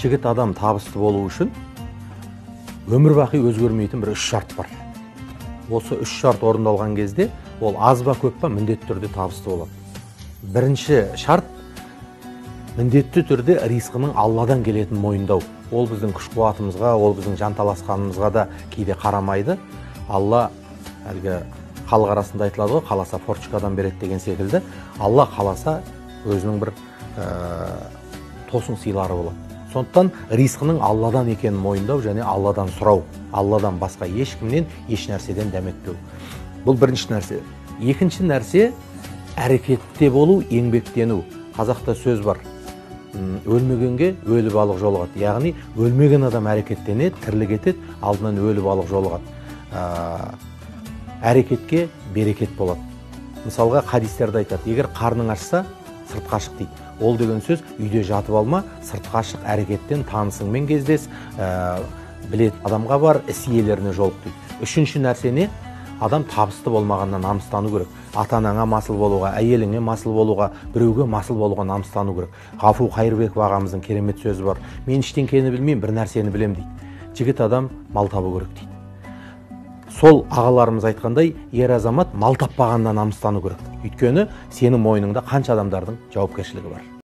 жігіт адам табысты болу үшін өмір бақи өзгермейтін бір 3 шарт бар. Осы 3 шарт орындалған кезде ол аз ба көп па міндетті түрде табысты болады. Бірінші шарт міндетті түрде ризқының Алладан келетінін мойындау. Ол біздің күш-қуатымызға, ол біздің жанталасқанымызға да кейде қарамайды. Алла әлгі халық арасында айтылады ғой, қаласа порчикадан береді деген секілді, Алла қаласа өзінің бір тосын сыйлары болады. Сондықтан ризқының Алладан екенін мойындау және Алладан сұрау. Алладан басқа ешкімнен, еш нәрседен дәметпеу. Бұл бірінші нәрсе. Екінші нәрсе әрекетте болу, еңбектену. Қазақта сөз бар. Өлмегенге өлі балық жолығады. Яғни өлмеген адам әрекеттенеді, тірлік етеді, алдынан өлі балық жолығады. Әрекетке берекет болады. Мысалға хадистерде айтады, егер қарның ашса, сыртқа шық дейді. Ол деген сөз үйде жатып алма, сыртқа шық, әрекеттен танысыңмен кездес, білетін адамға бар, іс иелеріне жолық дейді. Үшінші нәрсе не? Адам табысты болмағаннан намыстану керек. Ата-анаңа масыл болуға, әйеліңе масыл болуға, біреуге масыл болуға намыстану керек. Ғафу Қайырбеков ағамыздың керемет сөзі бар. Мен ештеңкені білмеймін, бір нәрсені білем дейді. Жігіт адам мал табу керек дейді. Сол ағаларымыз айтқандай, ер азамат мал таппағаннан намыстану керек. Өйткені сенің мойныңда қанша адамдардың жауапкершілігі бар.